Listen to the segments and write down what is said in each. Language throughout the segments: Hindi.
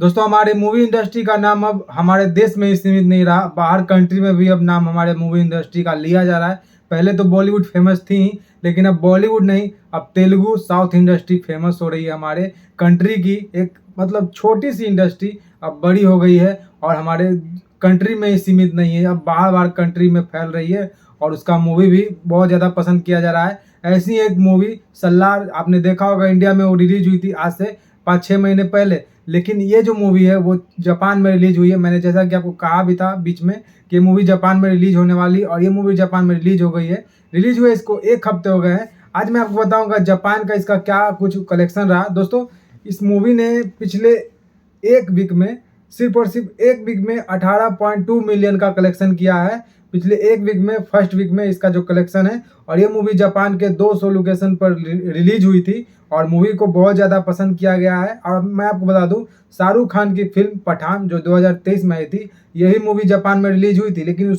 दोस्तों हमारे मूवी इंडस्ट्री का नाम अब हमारे देश में ही सीमित नहीं रहा, बाहर कंट्री में भी अब नाम हमारे मूवी इंडस्ट्री का लिया जा रहा है। पहले तो बॉलीवुड फेमस थी ही, लेकिन अब बॉलीवुड नहीं, अब तेलुगु साउथ इंडस्ट्री फेमस हो रही है। हमारे कंट्री की एक मतलब छोटी सी इंडस्ट्री अब बड़ी हो गई है और हमारे कंट्री में ही सीमित नहीं है, अब बाहर बाहर कंट्री में फैल रही है और उसका मूवी भी बहुत ज़्यादा पसंद किया जा रहा है। ऐसी एक मूवी सल्लार आपने देखा होगा, इंडिया में वो रिलीज हुई थी आज से 5-6 महीने पहले, लेकिन ये जो मूवी है वो जापान में रिलीज हुई है। मैंने जैसा कि आपको कहा भी था बीच में कि मूवी जापान में रिलीज होने वाली, और ये मूवी जापान में रिलीज हो गई है। रिलीज हुए इसको 1 हफ्ते हो गए हैं। आज मैं आपको बताऊंगा जापान का इसका क्या कुछ कलेक्शन रहा। दोस्तों इस मूवी ने पिछले 1 वीक में सिर्फ और सिर्फ 1 वीक में 18.2 मिलियन का कलेक्शन किया है। पिछले 1 वीक में, फर्स्ट वीक में इसका जो कलेक्शन है, और ये मूवी जापान के 200 लोकेशन पर रिलीज हुई थी और मूवी को बहुत ज़्यादा पसंद किया गया है। और मैं आपको बता दूं, शाहरुख खान की फिल्म पठान जो 2023 में आई थी, यही मूवी जापान में रिलीज हुई थी, लेकिन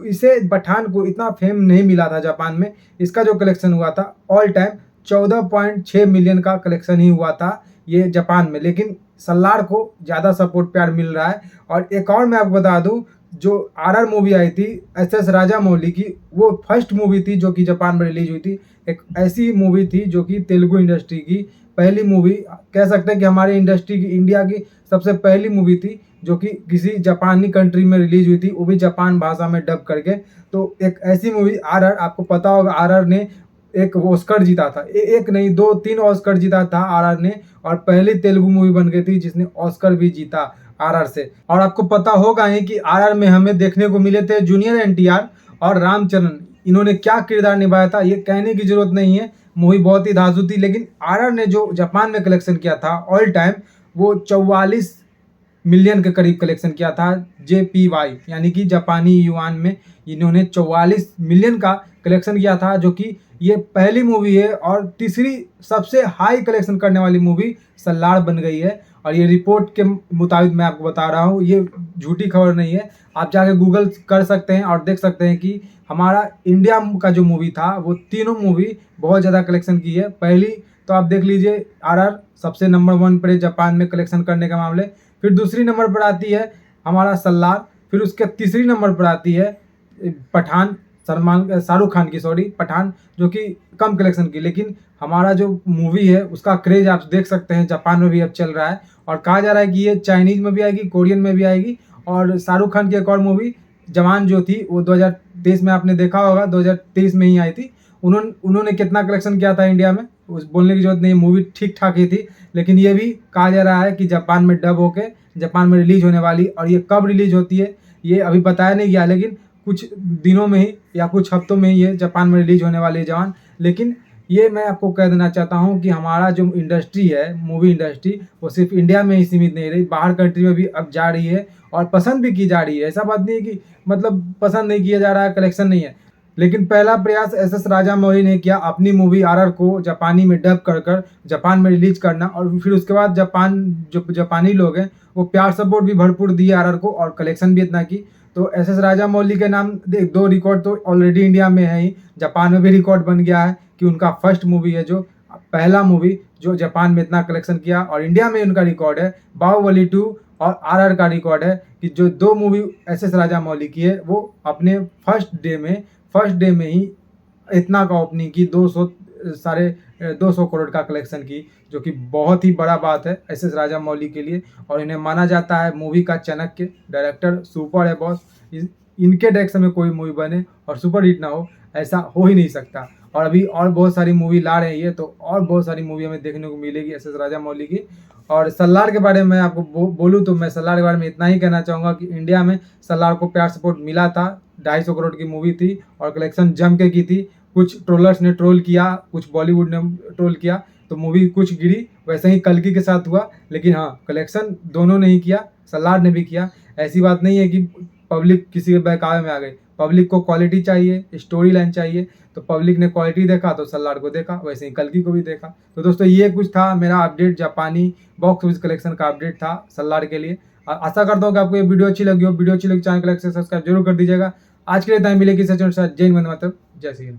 इसे पठान को इतना फेम नहीं मिला था जापान में। इसका जो कलेक्शन हुआ था ऑल टाइम 14.6 मिलियन का कलेक्शन ही हुआ था ये जापान में, लेकिन सल्लार को ज़्यादा सपोर्ट प्यार मिल रहा है। और एक और मैं आपको बता दूं, जो आरआर मूवी आई थी एसएस राजामौली की, वो फर्स्ट मूवी थी जो कि जापान में रिलीज हुई थी। एक ऐसी मूवी थी जो कि तेलुगु इंडस्ट्री की पहली मूवी, कह सकते हैं कि हमारी इंडस्ट्री की, इंडिया की सबसे पहली मूवी थी जो कि किसी जापानी कंट्री में रिलीज हुई थी, वो भी जापान भाषा में डब करके। तो एक ऐसी मूवी आरआर, आपको पता होगा आरआर ने एक ऑस्कर जीता था, एक नहीं 2-3 ऑस्कर जीता था आरआर ने, और पहली तेलुगु मूवी बन गई थी जिसने ऑस्कर भी जीता आरआर से। और आपको पता होगा ही कि आरआर में हमें देखने को मिले थे जूनियर एनटीआर और रामचरण। इन्होंने क्या किरदार निभाया था ये कहने की जरूरत नहीं है, मूवी बहुत ही धांसू थी। लेकिन आरआर ने जो जापान में कलेक्शन किया था ऑल टाइम, वो 44 मिलियन के करीब कलेक्शन किया था JPY, यानी कि जापानी युआन में इन्होंने 44 मिलियन का कलेक्शन किया था, जो कि ये पहली मूवी है और तीसरी सबसे हाई कलेक्शन करने वाली मूवी सल्लार बन गई है। और ये रिपोर्ट के मुताबिक मैं आपको बता रहा हूँ, ये झूठी खबर नहीं है। आप जाके गूगल कर सकते हैं और देख सकते हैं कि हमारा इंडिया का जो मूवी था वो तीनों मूवी बहुत ज़्यादा कलेक्शन की है। पहली तो आप देख लीजिए आरआर सबसे नंबर 1 पर है जापान में कलेक्शन करने के मामले, फिर दूसरी नंबर पर आती है हमारा सल्लार, फिर उसके तीसरी नंबर पर आती है पठान, शाहरुख खान की, सॉरी पठान, जो कि कम कलेक्शन की। लेकिन हमारा जो मूवी है उसका क्रेज आप देख सकते हैं जापान में भी अब चल रहा है, और कहा जा रहा है कि ये चाइनीज में भी आएगी, कोरियन में भी आएगी। और शाहरुख खान की एक और मूवी जवान जो थी वो 2023 में, आपने देखा होगा 2023 में ही आई थी। उन्होंने कितना कलेक्शन किया था इंडिया में उस बोलने की जरूरत नहीं, मूवी ठीक ठाक ही थी। लेकिन ये भी कहा जा रहा है कि जापान में डब होके जापान में रिलीज होने वाली, और ये कब रिलीज होती है ये अभी बताया नहीं गया, लेकिन कुछ दिनों में ही या कुछ हफ्तों में ही ये जापान में रिलीज होने वाली है जवान। लेकिन ये मैं आपको कह देना चाहता हूँ कि हमारा जो इंडस्ट्री है, मूवी इंडस्ट्री, वो सिर्फ इंडिया में ही सीमित नहीं रही, बाहर कंट्री में भी अब जा रही है और पसंद भी की जा रही है। ऐसा बात नहीं है कि मतलब पसंद नहीं किया जा रहा है, कलेक्शन नहीं है। लेकिन पहला प्रयास एसएस राजामौली ने किया अपनी मूवी आरआर को जापानी में डब कर जापान में रिलीज करना, और फिर उसके बाद जो जापानी लोग हैं वो प्यार सपोर्ट भी भरपूर दिए आरआर को और कलेक्शन भी इतना की। तो एसएस राजामौली के नाम 2 रिकॉर्ड तो ऑलरेडी इंडिया में है ही, जापान में भी रिकॉर्ड बन गया है कि उनका फर्स्ट मूवी है, जो पहला मूवी जो जापान में इतना कलेक्शन किया, और इंडिया में उनका रिकॉर्ड है बाहुबली 2 और आरआर का रिकॉर्ड है कि जो 2 मूवी एसएस राजामौली की है वो अपने फर्स्ट डे में ही इतना का ओपनिंग की, 200 करोड़ का कलेक्शन की, जो कि बहुत ही बड़ा बात है एसएस राजामौली के लिए। और इन्हें माना जाता है मूवी का चाणक्य, डायरेक्टर सुपर है बॉस। इनके डायरेक्शन में कोई मूवी बने और सुपर हिट ना हो, ऐसा हो ही नहीं सकता। और अभी और बहुत सारी मूवी ला रहे हैं ये, तो और बहुत सारी मूवी हमें देखने को मिलेगी एसएस राजामौली की। और सल्लार के बारे में आपको बोलूँ तो मैं सल्लार के बारे में इतना ही कहना चाहूँगा कि इंडिया में सल्लार को प्यार सपोर्ट मिला था। 250 करोड़ की मूवी थी और कलेक्शन जम के की थी। कुछ ट्रोलर्स ने ट्रोल किया, कुछ बॉलीवुड ने ट्रोल किया, तो मूवी कुछ गिरी। वैसे ही कल्कि के साथ हुआ, लेकिन हाँ कलेक्शन दोनों ने ही किया, सल्लार ने भी किया। ऐसी बात नहीं है कि पब्लिक किसी के बहकावे में आ गई। पब्लिक को क्वालिटी चाहिए, स्टोरी लाइन चाहिए, तो पब्लिक ने क्वालिटी देखा तो सल्लार को देखा, वैसे ही कल्कि को भी देखा। तो दोस्तों ये कुछ था मेरा अपडेट, जापानी बॉक्स ऑफिस कलेक्शन का अपडेट था सल्लार के लिए। आशा करता हूँ कि आपको ये वीडियो अच्छी लगी हो। वीडियो अच्छी लगी चैनल को लाइक से सब्सक्राइब जरूर कर दीजिएगा। आज के लिए टाइम मिलेगी सचिन, जय हिंद, वंदे मातरम, जय श्री हिंद।